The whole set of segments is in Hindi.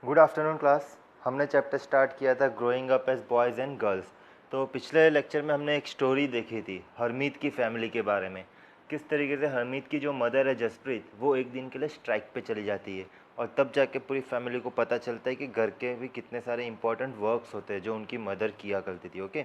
Good afternoon class. हमने चैप्टर स्टार्ट किया था growing up as boys and girls. तो पिछले लेक्चर में हमने एक स्टोरी देखी थी हरमीत की फैमिली के बारे में। किस तरीके से हरमीत की जो मदर है जसप्रीत, वो एक दिन के लिए स्ट्राइक पे चली जाती है और तब जाके पूरी फैमिली को पता चलता है कि घर के भी कितने सारे इंपॉर्टेंट वर्क्स होते हैं जो उनकी मदर किया करती थी। ओके,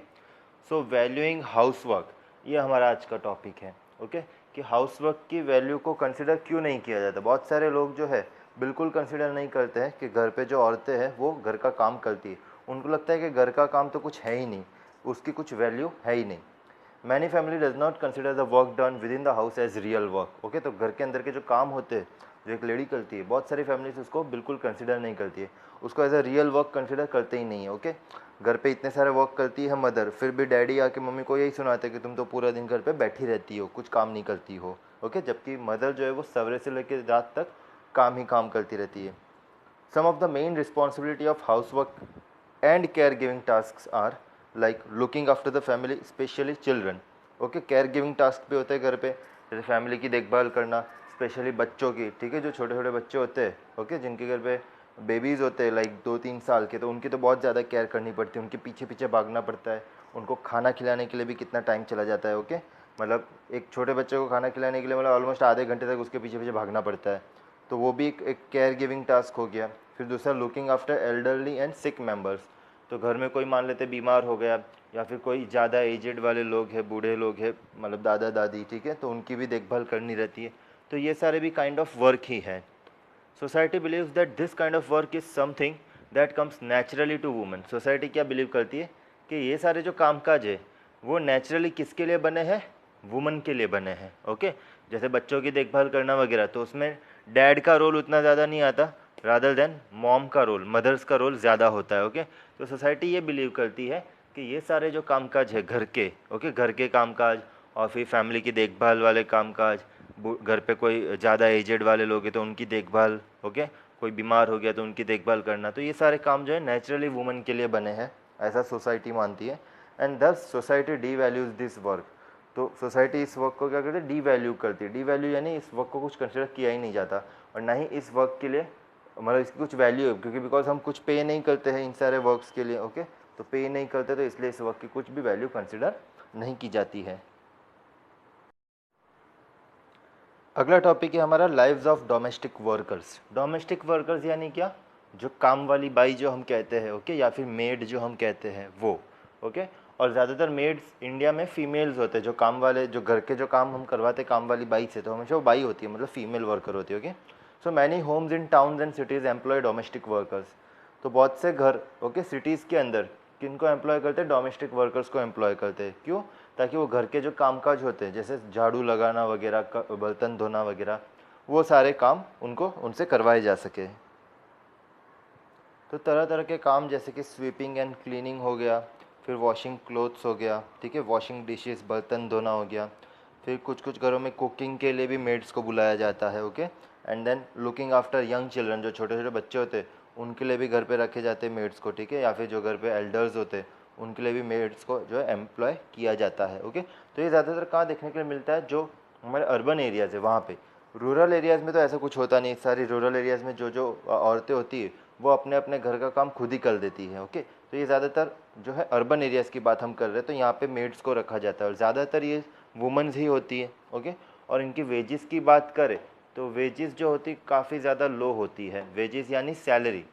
सो वैल्यूइंग हाउस वर्क, ये हमारा आज का टॉपिक है। ओके, कि हाउस वर्क की वैल्यू को कंसिडर क्यों नहीं किया जाता। बहुत सारे लोग जो है बिल्कुल कंसिडर नहीं करते हैं कि घर पे जो औरतें हैं वो घर का काम करती है। उनको लगता है कि घर का काम तो कुछ है ही नहीं, उसकी कुछ वैल्यू है ही नहीं। Many family does not consider the work done within the house as real work. Okay, तो घर के अंदर के जो काम होते हैं जो एक लेडी करती है, बहुत सारी फैमिलीज उसको बिल्कुल कंसिडर नहीं करती है, उसको as a real work consider करते ही नहीं है। ओके, घर पे इतने सारे वर्क करती है मदर, फिर भी डैडी आके मम्मी को यही सुनाते हैं कि तुम तो पूरा दिन घर पे बैठी रहती हो, कुछ काम नहीं करती हो। ओके, जबकि मदर जो है वो सवेरे से लेकर रात तक काम ही काम करती रहती है। Some of the main responsibility of house work and care giving task are like looking after the family, specially children. Okay, care giving task भी होते हैं घर पे, जैसे फैमिली की देखभाल करना, स्पेशली बच्चों की। ठीक है, जो छोटे छोटे बच्चे होते हैं, ओके, जिनके घर पे बेबीज़ होते हैं लाइक 2-3 साल के, तो उनकी तो बहुत ज़्यादा केयर करनी पड़ती है, उनके पीछे पीछे भागना पड़ता है, उनको खाना खिलाने के लिए भी कितना टाइम चला जाता है। ओके, मतलब एक छोटे बच्चे को खाना खिलाने के लिए मतलब ऑलमोस्ट आधे घंटे तक उसके पीछे पीछे भागना पड़ता है, तो वो भी एक केयर गिविंग टास्क हो गया। फिर दूसरा looking after elderly and sick members, तो घर में कोई मान लेते बीमार हो गया या फिर कोई ज़्यादा एजेड वाले लोग हैं, बूढ़े लोग हैं, मतलब दादा दादी, ठीक है, तो उनकी भी देखभाल करनी रहती है। तो ये सारे भी काइंड ऑफ वर्क ही है। Society believes that this kind of work is something that comes naturally to women. Society क्या बिलीव करती है कि ये सारे जो कामकाज है वो नेचुरली किसके लिए बने हैं, वुमन के लिए बने हैं। ओके, जैसे बच्चों की देखभाल करना वगैरह, तो उसमें डैड का रोल उतना ज़्यादा नहीं आता, रादर देन मॉम का रोल, मदर्स का रोल ज़्यादा होता है। ओके, तो सोसाइटी ये बिलीव करती है कि ये सारे जो कामकाज है घर के, ओके, घर के कामकाज और फिर फैमिली की देखभाल वाले कामकाज, घर पे कोई ज़्यादा एजेड वाले लोग हैं तो उनकी देखभाल, ओके, कोई बीमार हो गया तो उनकी देखभाल करना, तो ये सारे काम जो है नेचुरली वुमेन के लिए बने हैं, ऐसा सोसाइटी मानती है। एंड दस society D values this work, तो सोसाइटी इस वर्क को क्या करती है, डी वैल्यू करती है। डी वैल्यू यानी इस वर्क को कुछ कंसिडर किया ही नहीं जाता और ना ही इस वर्क के लिए मतलब इसकी कुछ वैल्यू है, क्योंकि बिकॉज हम कुछ पे नहीं करते हैं इन सारे वर्क्स के लिए। ओके, तो पे नहीं करते तो इसलिए इस वर्क की कुछ भी वैल्यू कंसिडर नहीं की जाती है। अगला टॉपिक है हमारा lives of domestic workers. Domestic workers यानी क्या, जो काम वाली बाई जो हम कहते हैं, ओके, या फिर मेड जो हम कहते हैं वो। ओके, और ज़्यादातर मेड्स इंडिया में फीमेल्स होते हैं, जो काम वाले, जो घर के जो काम हम करवाते हैं काम वाली बाई से, तो हमेशा वो बाई होती है, मतलब फीमेल वर्कर होती है। Okay, so many homes in towns and cities employ domestic workers, तो बहुत से घर, ओके, सिटीज़ के अंदर किनको एम्प्लॉय करते हैं, डोमेस्टिक वर्कर्स को एम्प्लॉय करते हैं। क्यों, ताकि वो घर के जो कामकाज होते हैं जैसे झाड़ू लगाना वगैरह, बर्तन धोना वगैरह, वो सारे काम उनको उनसे करवाए जा सके। तो तरह तरह के काम जैसे कि स्वीपिंग एंड क्लीनिंग हो गया, फिर वॉशिंग क्लोथ्स हो गया, ठीक है, वॉशिंग डिशेस, बर्तन धोना हो गया, फिर कुछ कुछ घरों में कुकिंग के लिए भी मेड्स को बुलाया जाता है। Okay, and then looking after young children, जो छोटे छोटे बच्चे होते हैं उनके लिए भी घर पे रखे जाते हैं मेड्स को, ठीक है, या फिर जो घर पे एल्डर्स होते हैं उनके लिए भी मेड्स को जो है एम्प्लॉय किया जाता है। ओके, तो ये ज़्यादातर कहाँ देखने के लिए मिलता है, जो हमारे अर्बन एरियाज़ है वहाँ पे। रूरल एरियाज़ में तो ऐसा कुछ होता नहीं, सारी रूरल एरियाज़ में जो जो औरतें होती है वो अपने अपने घर का काम खुद ही कर देती है। ओके, तो ये ज़्यादातर जो है अर्बन एरियाज़ की बात हम कर रहे हैं, तो यहाँ पे मेड्स को रखा जाता है और ज़्यादातर ये वुमेन्स ही होती है। ओके, और इनकी वेजेस की बात करें तो वेजेस जो होती काफ़ी ज़्यादा लो होती है। वेजेस यानी सैलरी,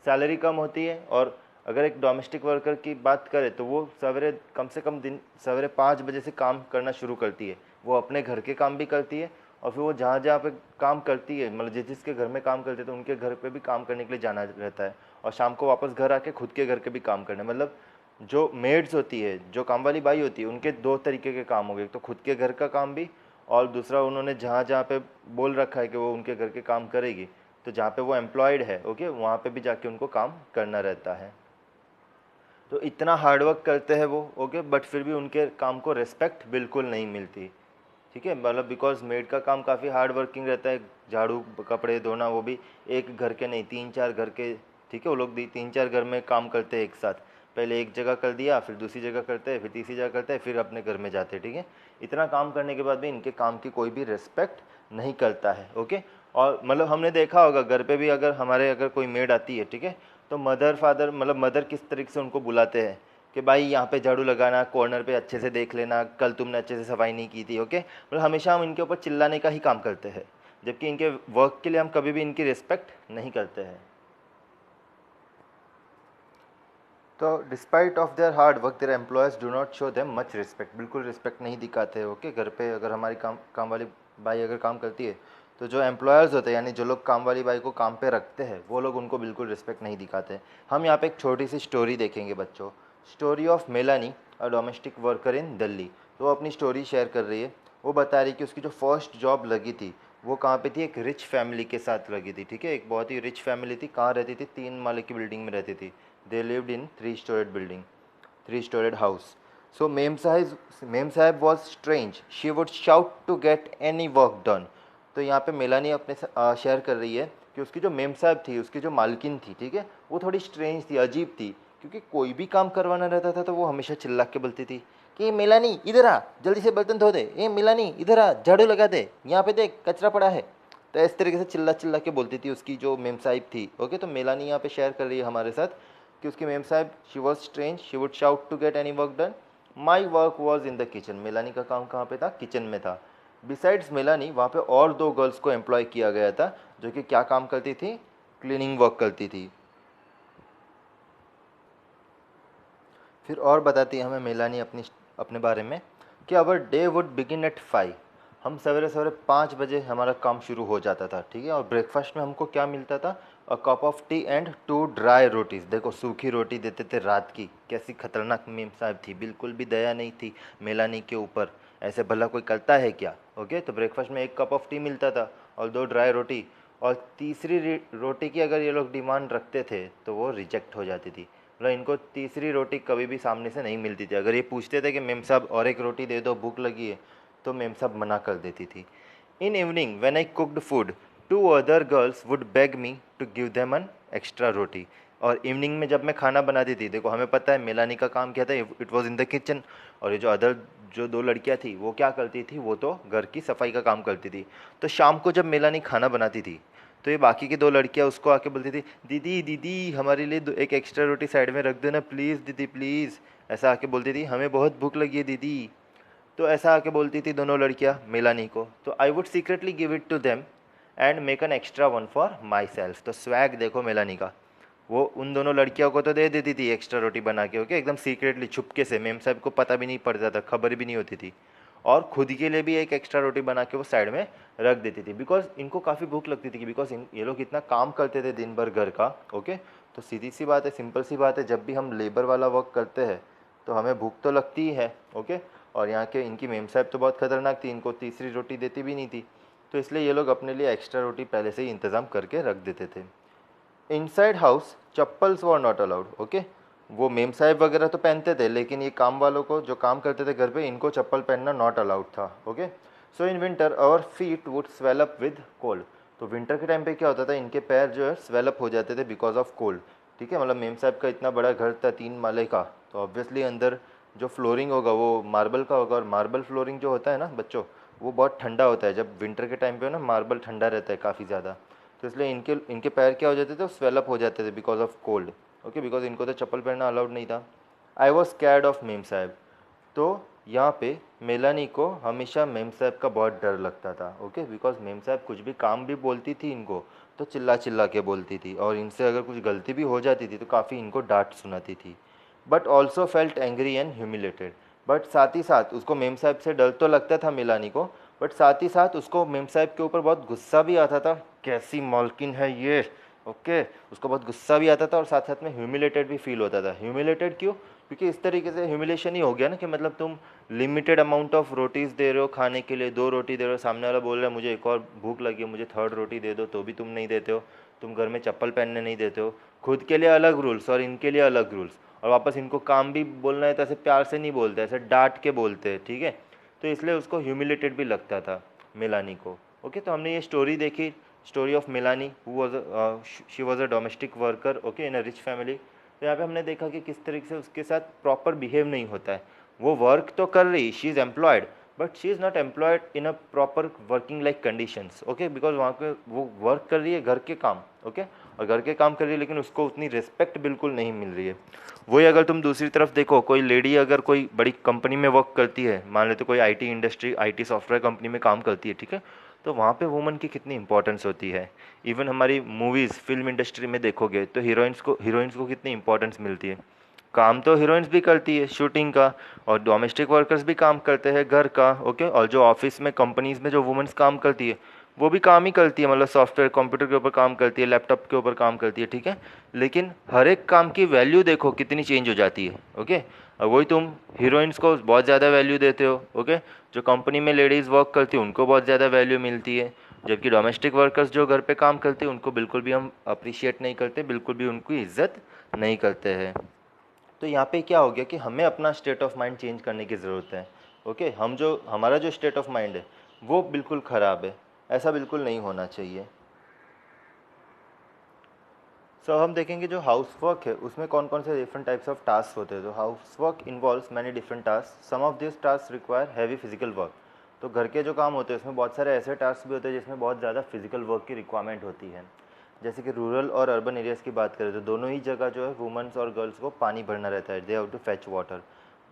सैलरी कम होती है। और अगर एक डोमेस्टिक वर्कर की बात करें तो वो सवेरे कम से कम दिन सवेरे 5 बजे से काम करना शुरू करती है, वो अपने घर के काम भी करती है और फिर वो जहाँ जहाँ पे काम करती है, मतलब जिसके घर में काम करते हैं तो उनके घर पे भी काम करने के लिए जाना रहता है और शाम को वापस घर आके खुद के घर के भी काम करने, मतलब जो मेड्स होती है, जो काम वाली बाई होती है, उनके दो तरीके के काम हो गए, तो खुद के घर का काम भी और दूसरा उन्होंने जहाँ जहाँ पे बोल रखा है कि वो उनके घर के काम करेगी, तो जहाँ पे वो एम्प्लॉयड है, ओके, वहाँ पे भी जाके उनको काम करना रहता है। तो इतना हार्डवर्क करते हैं वो, ओके, बट फिर भी उनके काम को रिस्पेक्ट बिल्कुल नहीं मिलती, ठीक है, मतलब बिकॉज मेड का काम काफ़ी हार्ड वर्किंग रहता है, झाड़ू कपड़े धोना, वो भी एक घर के नहीं 3-4 घर के, ठीक है, वो लोग 3-4 घर में काम करते हैं एक साथ, पहले एक जगह कर दिया, फिर दूसरी जगह करते हैं, फिर तीसरी जगह करते हैं, फिर अपने घर में जाते हैं, ठीक है। इतना काम करने के बाद भी इनके काम की कोई भी रिस्पेक्ट नहीं करता है। ओके, और मतलब हमने देखा होगा घर पे भी, अगर कोई मेड आती है, ठीक है, तो मदर फादर मतलब मदर किस तरीके से उनको बुलाते हैं कि भाई यहाँ पे झाड़ू लगाना, कॉर्नर पे अच्छे से देख लेना, कल तुमने अच्छे से सफाई नहीं की थी, ओके। मतलब हमेशा हम इनके ऊपर चिल्लाने का ही काम करते हैं, जबकि इनके वर्क के लिए हम कभी भी इनकी रिस्पेक्ट नहीं करते हैं। तो despite of their hard work there employees do not show them much respect, बिल्कुल रिस्पेक्ट नहीं दिखाते हैं, ओके। घर पे अगर हमारी काम वाली बाई अगर काम करती है, तो जो एम्प्लॉयर्स होते हैं यानी जो लोग काम वाली बाई को काम पे रखते हैं, वो लोग उनको बिल्कुल रिस्पेक्ट नहीं दिखाते। हम यहाँ पे एक छोटी सी स्टोरी देखेंगे बच्चों, story of Melanie, a domestic worker in Delhi. तो वो अपनी स्टोरी शेयर कर रही है। वो बता रही कि उसकी जो फर्स्ट जॉब लगी थी वो कहाँ पे थी, एक रिच फैमिली के साथ लगी थी, ठीक है। एक बहुत ही रिच फैमिली थी। कहाँ रहती थी, 3 माले की बिल्डिंग में रहती थी। They lived in three-storied building, three-storied house. So Mem Sahib was strange. She would shout to get any work done. तो यहाँ पे मेलानी अपने शेयर कर रही है कि उसकी जो मेम साहब थी, उसकी जो मालकिन थी, ठीक है, वो थोड़ी स्ट्रेंज थी, अजीब थी। क्योंकि कोई भी काम करवाना रहता था तो वो हमेशा चिल्ला के बोलती थी कि मेलानी इधर आ, जल्दी से बर्तन धो दे, ए मेलानी इधर आ, झाड़ू लगा दे, यहाँ पे देख कचरा पड़ा है। तो इस तरीके से चिल्ला चिल्ला के बोलती थी उसकी जो मेम साहिब थी, ओके। तो मेलानी यहाँ पे शेयर कर रही है हमारे साथ कि उसकी memsahib, she was strange, she would shout to get any work done, my work was in the kitchen. Melani का काम कहाँ पे था, किचन में था। बिसाइड्स मेलानी, वहाँ पे और 2 गर्ल्स को एम्प्लॉय किया गया था जो कि क्या काम करती थी, क्लीनिंग वर्क करती थी। फिर और बताती है हमें मेलानी अपने बारे में कि our day would begin eight 5। हम सवेरे सवेरे 5 बजे हमारा काम शुरू हो जाता था, ठीक है। और ब्रेकफास्ट में हमको क्या मिलता था, a cup of T and 2 dry rotis. देखो सूखी रोटी देते थे रात की। कैसी खतरनाक मेम साहब थी, बिल्कुल भी दया नहीं थी मेलानी के ऊपर। ऐसे भला कोई करता है क्या, ओके। तो ब्रेकफास्ट में 1 कप ऑफ टी मिलता था और 2 ड्राई रोटी। और तीसरी रोटी की अगर ये लोग डिमांड रखते थे तो वो रिजेक्ट हो जाती थी। मतलब इनको तीसरी रोटी कभी भी सामने से नहीं मिलती थी। अगर ये पूछते थे कि मेम साहब और एक रोटी दे दो, भूख लगी है, तो मेम साहब मना कर देती थी। In evening when I cooked food, 2 other girls would beg me to give them an extra roti. और इवनिंग में जब मैं खाना बनाती थी, देखो हमें पता है मेलानी का काम क्या था, it was in the kitchen. और ये जो 2 लड़कियां थी वो क्या करती थी, वो तो घर की सफाई का काम करती थी। तो शाम को जब मेलानी खाना बनाती थी तो ये बाकी की 2 लड़कियां उसको आके बोलती थी, दीदी दीदी हमारे लिए एक एक्स्ट्रा रोटी साइड में रख देना प्लीज़ दीदी प्लीज़। ऐसा आके बोलती थी, हमें बहुत भूख लगी है दीदी। तो ऐसा आके बोलती थी दोनों लड़कियां मेलानी को। तो I would secretly give it to them and make an extra one for myself. तो स्वैग देखो मेलानी का, वो उन दोनों लड़कियों को तो दे देती थी एक्स्ट्रा रोटी बना के, ओके, एकदम सीक्रेटली छुपके से। मेम साहब को पता भी नहीं पड़ता था, खबर भी नहीं होती थी। और खुद के लिए भी एक एक्स्ट्रा रोटी बना के वो साइड में रख देती थी, बिकॉज इनको काफ़ी भूख लगती थी। बिकॉज ये लोग इतना काम करते थे दिन भर घर का, ओके। तो सीधी सी बात है, सिंपल सी बात है, जब भी हम लेबर वाला वर्क करते हैं तो हमें भूख तो लगती ही है, ओके। और यहाँ के इनकी मेम साहब तो बहुत खतरनाक थी, इनको तीसरी रोटी देती भी नहीं थी। तो इसलिए ये लोग अपने लिए एक्स्ट्रा रोटी पहले से ही इंतज़ाम करके रख देते थे। Inside house chappals were not allowed, okay. वो मेम साहब वगैरह तो पहनते थे, लेकिन ये काम वालों को, जो काम करते थे घर पे, इनको चप्पल पहनना नॉट अलाउड था, okay. So in winter our feet would swell up with cold. तो विंटर के टाइम पे क्या होता था, इनके पैर जो है स्वेल अप हो जाते थे बिकॉज ऑफ कोल्ड, ठीक है। मतलब मेम साहब का इतना बड़ा घर था 3 माले का, तो ऑब्वियसली अंदर जो फ्लोरिंग होगा वो मार्बल का होगा। और मार्बल फ्लोरिंग जो होता है ना बच्चों, वो बहुत ठंडा होता है। जब विंटर के टाइम पे ना मार्बल ठंडा रहता है काफ़ी ज़्यादा, तो इसलिए इनके पैर क्या हो जाते थे, स्वेलअप हो जाते थे because of cold, okay. Because इनको तो चप्पल पहनना अलाउड नहीं था। I was scared of ma'am साहब। तो यहाँ पे मेलानी को हमेशा मेम साहब का बहुत डर लगता था, ओके। बिकॉज मेम साहब कुछ भी काम भी बोलती थी इनको तो चिल्ला चिल्ला के बोलती थी, और इनसे अगर कुछ गलती भी हो जाती थी तो काफ़ी इनको डांट सुनाती थी। But also felt angry and humiliated. But साथ ही साथ उसको मेम साहब से डर तो लगता था मेलानी को, बट साथ ही साथ उसको मेम साहब के ऊपर बहुत गुस्सा भी आता था, कैसी मालकिन है ये, ओके। उसको बहुत गुस्सा भी आता था और साथ साथ में ह्यूमिलेटेड भी फील होता था। ह्यूमिलेटेड क्यों, क्योंकि इस तरीके से ह्यूमिलेशन ही हो गया ना कि मतलब तुम लिमिटेड अमाउंट ऑफ रोटीज़ दे रहे हो खाने के लिए, 2 रोटी दे रहे हो, सामने वाला बोल रहा है मुझे एक और भूख लगी है, मुझे 3rd रोटी दे दो, तो भी तुम नहीं देते हो। तुम घर में चप्पल पहनने नहीं देते हो, खुद के लिए अलग रूल्स और इनके लिए अलग रूल्स। और वापस इनको काम भी बोलना है तो ऐसे प्यार से नहीं बोलते, ऐसे डांट के बोलते हैं, ठीक है। तो इसलिए उसको ह्यूमिलेटेड भी लगता था मेलानी को, ओके। तो हमने ये स्टोरी देखी, story of Melanie who was she was a domestic worker, okay, in a rich family. तो यहाँ पे हमने देखा कि किस तरीके से उसके साथ प्रॉपर बिहेव नहीं होता है। वो वर्क तो कर रही, she is employed, but she is not employed in a proper working like conditions, okay, because वहाँ पे वो वर्क कर रही है घर के काम, ओके, और घर के काम कर रही है, लेकिन उसको उतनी रिस्पेक्ट बिल्कुल नहीं मिल रही है। वही अगर तुम दूसरी तरफ देखो, कोई लेडी अगर कोई बड़ी कंपनी में वर्क करती है, मान लेते कोई IT industry, IT software company में काम करती है, ठीक है, तो वहाँ पे वुमन की कितनी इंपॉर्टेंस होती है। इवन हमारी मूवीज़ फिल्म इंडस्ट्री में देखोगे तो हीरोइंस को कितनी इंपॉर्टेंस मिलती है। काम तो हीरोइंस भी करती है शूटिंग का, और डोमेस्टिक वर्कर्स भी काम करते हैं घर का, ओके, और जो ऑफिस में कंपनीज में जो वुमेन्स काम करती है वो भी काम ही करती है, मतलब सॉफ्टवेयर कंप्यूटर के ऊपर काम करती है, लैपटॉप के ऊपर काम करती है, ठीक है, लेकिन हर एक काम की वैल्यू देखो कितनी चेंज हो जाती है, ओके। और वही तुम हीरोइंस को बहुत ज़्यादा वैल्यू देते हो, ओके, जो कंपनी में लेडीज़ वर्क करती है उनको बहुत ज़्यादा वैल्यू मिलती है, जबकि डोमेस्टिक वर्कर्स जो घर पे काम करते हैं उनको बिल्कुल भी हम अप्रिशिएट नहीं करते, बिल्कुल भी उनकी इज्जत नहीं करते हैं। तो यहाँ पे क्या हो गया कि हमें अपना स्टेट ऑफ माइंड चेंज करने की ज़रूरत है, ओके। हमारा जो स्टेट ऑफ माइंड है वो बिल्कुल ख़राब है, ऐसा बिल्कुल नहीं होना चाहिए। हम देखेंगे जो हाउस वर्क है उसमें कौन कौन से डिफरेंट टाइप्स ऑफ टास्क होते हैं। तो house work involves many different task, some of this task require heavy physical work. तो घर के जो काम होते हैं उसमें बहुत सारे ऐसे टास्क भी होते हैं जिसमें बहुत ज़्यादा फिजिकल वर्क की रिक्वायरमेंट होती है। जैसे कि रूरल और अर्बन एरियाज़ की बात करें तो दोनों ही जगह जो है वुमेंस और गर्ल्स को पानी भरना रहता है, they have to fetch water.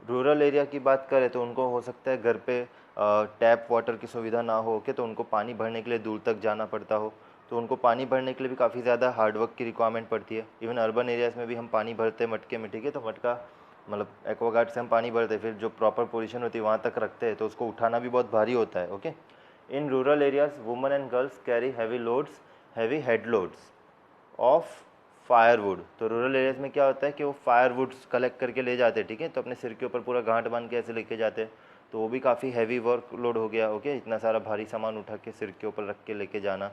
Rural area की बात करें तो उनको हो सकता है घर पे टैप वाटर की सुविधा ना हो के, तो उनको पानी भरने के लिए दूर तक जाना पड़ता हो, तो उनको पानी भरने के लिए भी काफ़ी ज़्यादा हार्डवर्क की रिक्वायरमेंट पड़ती है। इवन अर्बन एरियाज़ में भी हम पानी भरते हैं मटके में, ठीक है, तो मटका मतलब एक्वागार्ड से हम पानी भरते हैं, फिर जो प्रॉपर पोजीशन होती है वहाँ तक रखते हैं, तो उसको उठाना भी बहुत भारी होता है, okay. In rural areas women and girls carry heavy loads, heavy head loads of firewood. तो रूरल एरियाज में क्या होता है कि वो फायरवुड्स कलेक्ट करके ले जाते हैं, ठीक है, तो अपने सिर के ऊपर पूरा गांठ बांध के ऐसे लेके जाते हैं, तो वो भी काफ़ी हैवी वर्क लोड हो गया, ओके, इतना सारा भारी सामान उठा के सिर के ऊपर रख के लेके जाना।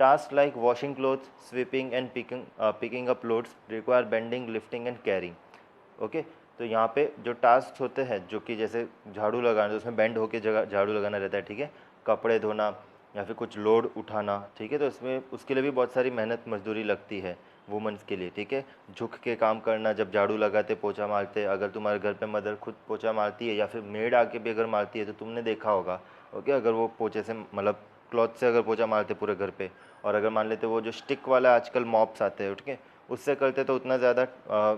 Task like washing clothes, sweeping and picking up loads require bending, lifting and carrying, okay. तो यहाँ पे जो टास्क होते हैं जो कि जैसे झाड़ू लगाना, तो उसमें बेंड होके जगह झाड़ू लगाना रहता है, ठीक है, कपड़े धोना या फिर कुछ लोड उठाना, ठीक है, तो इसमें उसके लिए भी बहुत सारी मेहनत मजदूरी लगती है वुमेंस के लिए, ठीक है। झुक के काम करना, जब झाड़ू लगाते पोछा मारते, अगर तुम्हारे घर पे मदर खुद पोछा मारती है या फिर मेड आके भी अगर मारती है तो तुमने देखा होगा, ओके, अगर वो पोछे से मतलब क्लॉथ से अगर पोछा मारते पूरे घर पे, और अगर मान लेते वो जो स्टिक वाला आजकल मॉप्स आते हैं, ठीक है, उससे करते तो उतना ज़्यादा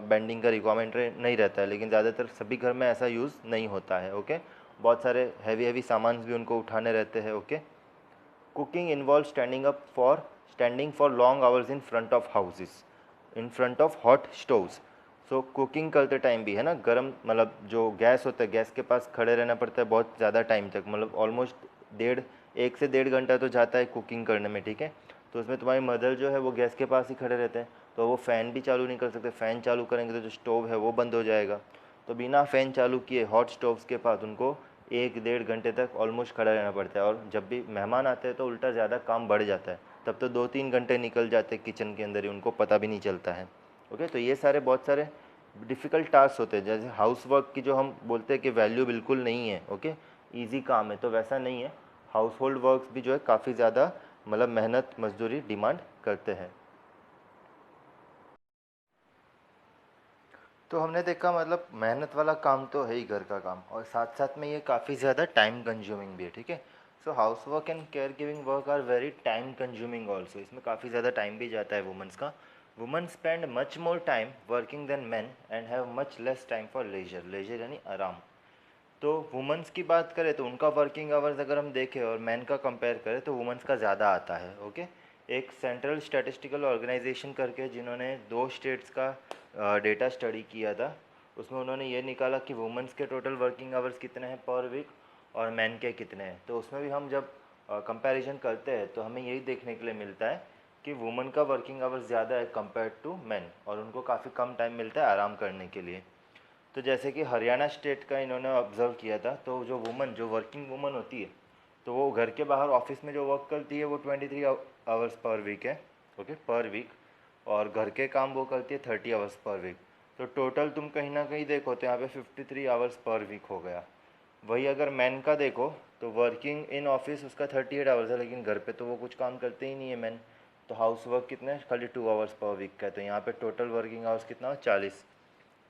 बेंडिंग का रिक्वायरमेंट नहीं रहता है, लेकिन ज़्यादातर सभी घर में ऐसा यूज़ नहीं होता है, ओके। बहुत सारे हैवी हैवी सामान भी उनको उठाने रहते हैं, okay. Cooking involve standing for long hours in front of houses, in front of hot stoves. So cooking करते टाइम भी है ना, गर्म मतलब जो गैस होता है, गैस के पास खड़े रहना पड़ता है बहुत ज़्यादा टाइम तक, मतलब ऑलमोस्ट 1 से 1.5 घंटा तो जाता है कुकिंग करने में, ठीक है। तो उसमें तुम्हारी मदर जो है वो गैस के पास ही खड़े रहते हैं, तो वो फ़ैन भी चालू नहीं कर सकते, फ़ैन चालू करेंगे तो जो स्टोव है वो बंद हो जाएगा, तो बिना फ़ैन चालू किए हॉट स्टोव्स के पास उनको 1 डेढ़ घंटे तक ऑलमोस्ट खड़ा रहना पड़ता है। और जब भी मेहमान आते हैं तो उल्टा ज़्यादा काम बढ़ जाता है, तब तो 2-3 घंटे निकल जाते हैं किचन के अंदर ही, उनको पता भी नहीं चलता है, ओके। तो ये सारे बहुत सारे डिफ़िकल्ट टास्क होते हैं, जैसे हाउस वर्क की जो हम बोलते हैं कि वैल्यू बिल्कुल नहीं है, ओके, ईजी काम है, तो वैसा नहीं है। हाउस होल्ड वर्क्स भी जो है काफ़ी ज़्यादा मतलब मेहनत मजदूरी डिमांड करते हैं। तो हमने देखा मतलब मेहनत वाला काम तो है ही घर का काम, और साथ साथ में ये काफ़ी ज़्यादा टाइम कंज्यूमिंग भी है, ठीक है। So house work and care giving work are very time consuming also, इसमें काफ़ी ज़्यादा टाइम भी जाता है वुमेंस का। Women spend much more time working than man and have much less time for leisure, leisure यानी आराम। तो वुमेंस की बात करें तो उनका वर्किंग आवर्स अगर हम देखें और मैन का कंपेयर करें तो वुमेंस का ज़्यादा आता है, ओके। एक सेंट्रल स्टैटिस्टिकल ऑर्गेनाइजेशन करके जिन्होंने 2 स्टेट्स का डेटा स्टडी किया था, उसमें उन्होंने ये निकाला कि वुमेंस के टोटल वर्किंग आवर्स कितने हैं पर वीक और मैन के कितने हैं। तो उसमें भी हम जब कंपैरिजन करते हैं तो हमें यही देखने के लिए मिलता है कि वुमेन का वर्किंग आवर्स ज़्यादा है कंपेयर टू मैन, और उनको काफ़ी कम टाइम मिलता है आराम करने के लिए। तो जैसे कि हरियाणा स्टेट का इन्होंने ऑब्ज़र्व किया था, तो जो वर्किंग वुमन होती है तो वो घर के बाहर ऑफिस में जो वर्क करती है वो 23 आवर्स पर वीक है, ओके, पर वीक, और घर के काम वो करती है 30 आवर्स पर वीक। तो टोटल तुम कहीं ना कहीं देखो तो यहाँ पे 53 आवर्स पर वीक हो गया। वही अगर मैन का देखो तो वर्किंग इन ऑफिस उसका 38 आवर्स है, लेकिन घर पे तो वो कुछ काम करते ही नहीं है मैन। तो हाउस वर्क कितने खाली 2 आवर्स पर वीक का है, तो यहाँ पे टोटल वर्किंग आवर्स कितना 40।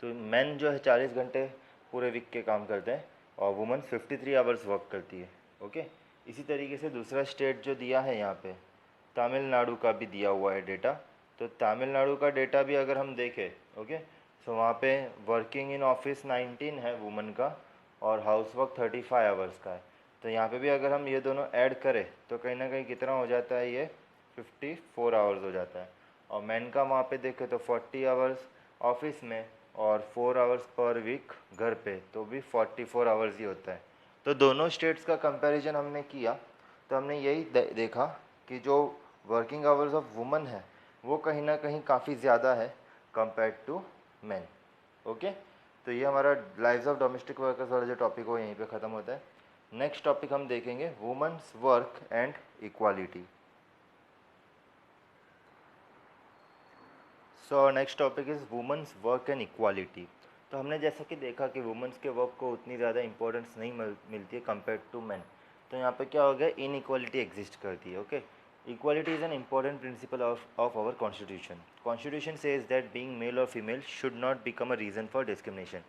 तो मैन जो है 40 घंटे पूरे वीक के काम करते हैं, और वुमेंस 53 आवर्स वर्क करती है। ओके, इसी तरीके से दूसरा स्टेट जो दिया है यहाँ पे, तमिलनाडु का भी दिया हुआ है डेटा। तो तमिलनाडु का डेटा भी अगर हम देखें, ओके, सो वहाँ पे वर्किंग इन ऑफिस 19 है वुमेन का, और हाउस वर्क 35 आवर्स का है। तो यहाँ पे भी अगर हम ये दोनों ऐड करें तो कहीं ना कहीं कितना हो जाता है, ये 54 आवर्स हो जाता है। और मैन का वहाँ पे देखें तो 40 आवर्स ऑफिस में और 4 आवर्स पर वीक घर पे, तो भी 44 आवर्स ही होता है। तो दोनों स्टेट्स का कंपैरिजन हमने किया तो हमने यही देखा कि जो वर्किंग आवर्स ऑफ वुमेन है वो कहीं ना कहीं काफ़ी ज़्यादा है कंपेयर्ड टू मैन। ओके, तो ये हमारा लाइव्स ऑफ डोमेस्टिक वर्कर्स वाला जो टॉपिक हो यहीं पे ख़त्म होता है। नेक्स्ट टॉपिक हम देखेंगे women's work and equality. So next topic is women's work and equality. तो हमने जैसा कि देखा कि वुमेन्स के वर्क को उतनी ज़्यादा इंपॉर्टेंस नहीं मिलती है कंपेयर्ड टू मैन। तो यहाँ पे क्या हो गया, इन इक्वालिटी एग्जिस्ट करती है। Okay, equality is an important principle of our constitution. Constitution says that being male or female should not become a reason for discrimination.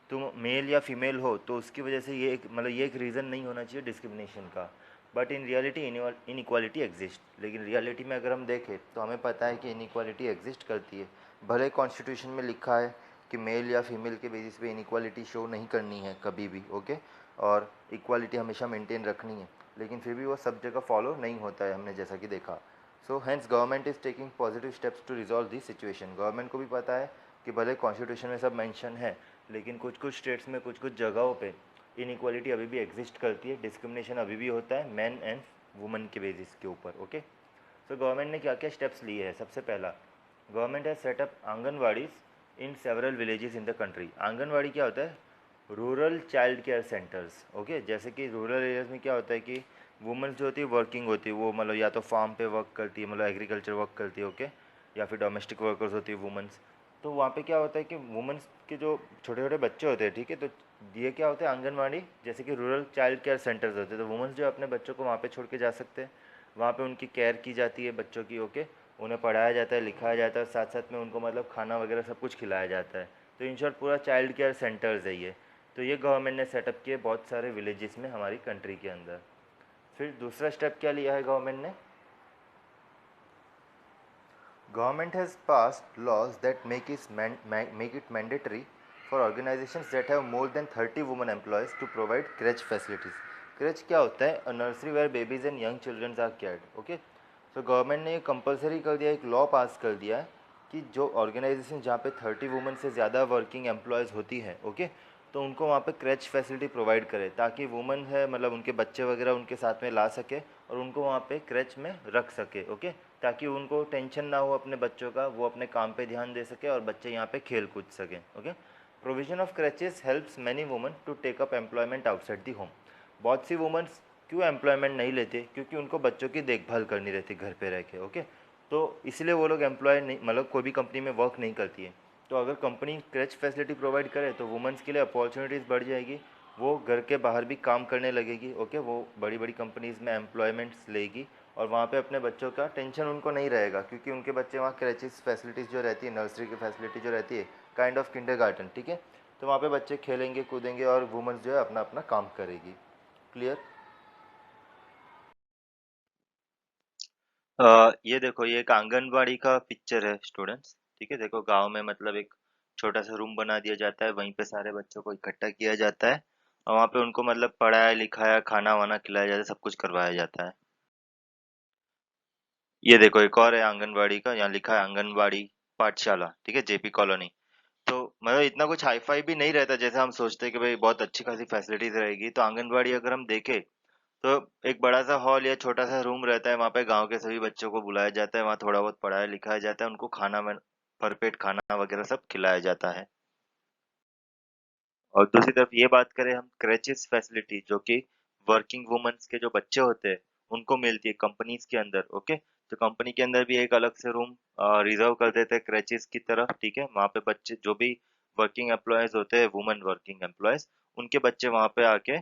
तुम मेल या फीमेल हो तो उसकी वजह से ये एक मतलब ये एक रीज़न नहीं होना चाहिए डिस्क्रिमिनेशन का। But in reality in equality exist. लेकिन रियलिटी में अगर हम देखें तो हमें पता है कि इन इक्वालिटी एग्जिस्ट करती है। भले कॉन्स्टिट्यूशन में लिखा है कि मेल या फीमेल के बेसिस पे इन इक्वालिटी शो नहीं करनी है कभी भी, ओके, और इक्वालिटी हमेशा मेंटेन रखनी है, लेकिन फिर भी वो सब जगह फॉलो नहीं होता है, हमने जैसा कि देखा। So hence government is taking positive steps to resolve this situation. Government को भी पता है कि भले कॉन्स्टिट्यूशन में सब मेंशन है, लेकिन कुछ कुछ स्टेट्स में कुछ कुछ जगहों पे इनइक्वालिटी अभी भी एग्जिस्ट करती है, डिस्क्रिमिनेशन अभी भी होता है मैन एंड वुमेन के बेसिस के ऊपर। ओके, तो गवर्नमेंट ने क्या क्या स्टेप्स लिए हैं। सबसे पहला, government has setup anganwadis in several villages in the country. Anganwadi क्या होता है, rural child care centres. Okay, जैसे कि रूरल एरियाज़ में क्या होता है कि वुमेन्स जो होती है वर्किंग होती है, वो मतलब या तो फार्म पे वर्क करती है, मतलब एग्रीकल्चर वर्क करती है, ओके, या फिर डोमेस्टिक वर्कर्स होती है वुमेन्स। तो वहाँ पे क्या होता है कि वुमेन्स के जो छोटे छोटे बच्चे होते हैं, ठीक है, तो ये क्या होते हैं आंगनवाड़ी जैसे कि रूरल चाइल्ड केयर सेंटर्स होते हैं। तो वुमेन्स जो अपने बच्चों को वहाँ पे छोड़ के जा सकते हैं, वहाँ पे उनकी केयर की जाती है बच्चों की। ओके, उन्हें पढ़ाया जाता है, लिखाया जाता है, साथ साथ में उनको मतलब खाना वगैरह सब कुछ खिलाया जाता है। तो इन शॉर्ट पूरा चाइल्ड केयर सेंटर्स है ये। तो ये गवर्नमेंट ने सेटअप किए बहुत सारे विलेजेस में हमारी कंट्री के अंदर। फिर दूसरा स्टेप क्या लिया है गवर्नमेंट ने, government has passed laws that make it mandatory for organisations that have more than 30 women employees to provide creche facilities. Creche क्या होता है, a nursery where babies and young childrens are cared. Okay, तो गवर्नमेंट ने ये कंपलसरी कर दिया, एक लॉ पास कर दिया है कि जो ऑर्गेनाइजेशन जहाँ पे 30 वुमेन से ज़्यादा वर्किंग एम्प्लॉयज़ होती हैं, ओके, तो उनको वहाँ पे क्रेच फैसिलिटी प्रोवाइड करे, ताकि वुमेन है मतलब उनके बच्चे वगैरह उनके साथ में ला सके और उनको वहाँ पे क्रेच में रख सके। ओके, ताकि उनको टेंशन ना हो अपने बच्चों का, वो अपने काम पे ध्यान दे सके और बच्चे यहाँ पे खेल कूद सकें। Okay, provision of creches helps many women to take up employment outside the home. बहुत सी वुमेन्स क्यों एम्प्लॉयमेंट नहीं लेते, क्योंकि उनको बच्चों की देखभाल करनी रहती घर पे रह के। ओके, तो इसलिए वो लोग एम्प्लॉय नहीं, मतलब कोई भी कंपनी में वर्क नहीं करती है। तो अगर कंपनी क्रच फैसिलिटी प्रोवाइड करे तो वुमेन्स के लिए अपॉर्चुनिटीज़ बढ़ जाएगी, वो घर के बाहर भी काम करने लगेगी। ओके, वो बड़ी बड़ी कंपनीज़ में एम्प्लॉयमेंट्स लेगी और वहाँ पे अपने बच्चों का टेंशन उनको नहीं रहेगा, क्योंकि उनके बच्चे वहाँ क्रैचेस फैसिलिटीज़ जो रहती है, नर्सरी की फैसिलिटी जो रहती है, काइंड ऑफ किंडरगार्टन, ठीक है, तो वहाँ पे बच्चे खेलेंगे कूदेंगे और वुमेन्स जो है अपना अपना काम करेगी। क्लियर। ये देखो, ये एक आंगनबाड़ी का पिक्चर है स्टूडेंट्स, ठीक है। देखो गांव में मतलब एक छोटा सा रूम बना दिया जाता है, वहीं पे सारे बच्चों को इकट्ठा किया जाता है और वहाँ पे उनको मतलब पढ़ाया लिखाया खाना वाना खिलाया जाता है, सब कुछ करवाया जाता है। ये देखो एक और है आंगनबाड़ी का, यहाँ लिखा है आंगनबाड़ी पाठशाला, ठीक है, जेपी कॉलोनी। तो मतलब इतना कुछ हाई फाई भी नहीं रहता जैसे हम सोचते हैं कि भाई बहुत अच्छी खासी फैसिलिटीज रहेगी। तो आंगनबाड़ी अगर हम देखें तो एक बड़ा सा हॉल या छोटा सा रूम रहता है, वहाँ पे गांव के सभी बच्चों को बुलाया जाता है, वहाँ थोड़ा बहुत पढ़ाया लिखाया जाता है, उनको खाना भरपेट खाना वगैरह सब खिलाया जाता है। और दूसरी तरफ ये बात करें हम क्रेचिस फैसिलिटी, जो कि वर्किंग वुमेन्स के जो बच्चे होते हैं उनको मिलती है कंपनीज के अंदर। ओके, तो कंपनी के अंदर भी एक अलग से रूम रिजर्व कर देते हैं क्रेचिस की तरफ, ठीक है। वहाँ पे बच्चे जो भी वर्किंग एम्प्लॉयज होते हैं, वुमेन वर्किंग एम्प्लॉयज, उनके बच्चे वहाँ पे आके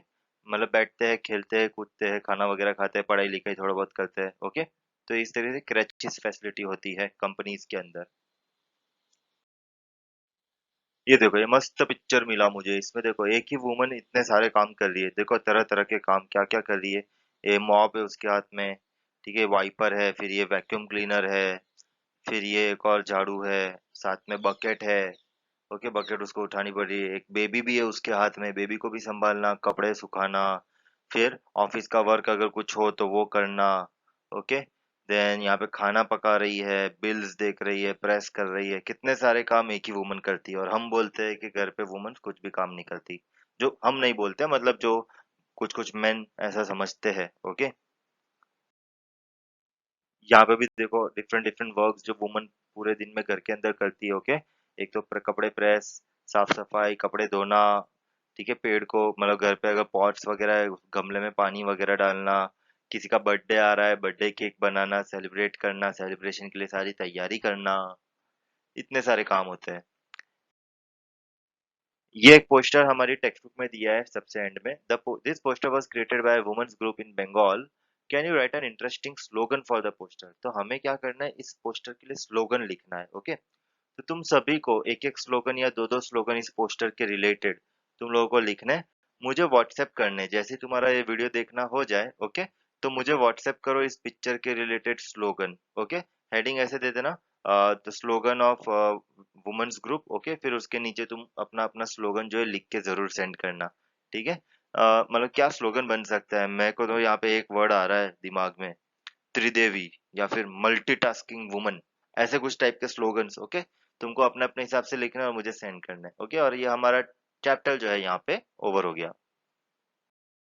मतलब बैठते हैं, खेलते हैं, कूदते हैं, खाना वगैरह खाते हैं, पढ़ाई लिखाई थोड़ा बहुत करते हैं। ओके, तो इस तरह से क्रेचिस फैसिलिटी होती है कंपनीज के अंदर। ये देखो, ये मस्त पिक्चर मिला मुझे। इसमें देखो एक ही वुमन इतने सारे काम कर रही है। देखो तरह तरह के काम क्या क्या कर रही है। ये मॉप है उसके हाथ में, ठीक है, वाइपर है, फिर ये वैक्यूम क्लीनर है, फिर ये एक और झाड़ू है, साथ में बकेट है। ओके, बकेट उसको उठानी पड़ रही है। एक बेबी भी है उसके हाथ में, बेबी को भी संभालना, कपड़े सुखाना, फिर ऑफिस का वर्क अगर कुछ हो तो वो करना। ओके, देन यहाँ पे खाना पका रही है, बिल्स देख रही है, प्रेस कर रही है। कितने सारे काम एक ही वुमन करती है। और हम बोलते हैं कि घर पे वुमन कुछ भी काम नहीं करती। जो हम नहीं बोलते, मतलब जो कुछ कुछ मेन ऐसा समझते हैं। ओके, यहाँ पे भी देखो डिफरेंट डिफरेंट वर्क्स जो वुमन पूरे दिन में घर के अंदर करती है। ओके, एक तो कपड़े प्रेस, साफ सफाई, कपड़े धोना, ठीक है, पेड़ को मतलब घर पे अगर पॉट्स वगैरह है, उस गमले में पानी वगैरह डालना, किसी का बर्थडे आ रहा है, बर्थडे केक बनाना, सेलिब्रेट करना, सेलिब्रेशन के लिए सारी तैयारी करना, इतने सारे काम होते हैं। ये एक पोस्टर हमारी टेक्स्ट बुक में दिया है सबसे एंड में। This poster was created by women's group in Bengal. Can you write an interesting slogan for the poster? तो हमें क्या करना है, इस पोस्टर के लिए स्लोगन लिखना है। ओके, तो तुम सभी को एक एक स्लोगन या दो दो स्लोगन इस पोस्टर के रिलेटेड तुम लोगों को लिखना है। मुझे व्हाट्सएप करने हैं। जैसे ही तुम्हारा ये वीडियो देखना हो जाए, ओके, तो मुझे व्हाट्सएप करो इस पिक्चर के रिलेटेड स्लोगन। ओके, हेडिंग ऐसे दे देना, the slogan of women's group. Okay, फिर उसके नीचे तुम अपना अपना स्लोगन जो है लिख के जरूर सेंड करना। ठीक है, मतलब क्या स्लोगन बन सकता है? मेरे को तो यहाँ पे एक वर्ड आ रहा है दिमाग में, त्रिदेवी, या फिर मल्टीटास्किंग वुमन, ऐसे कुछ टाइप के स्लोगन्स। ओके, तुमको अपने अपने हिसाब से लिखना है और मुझे सेंड करना है। ओके, और ये हमारा चैप्टर जो है यहाँ पे ओवर हो गया।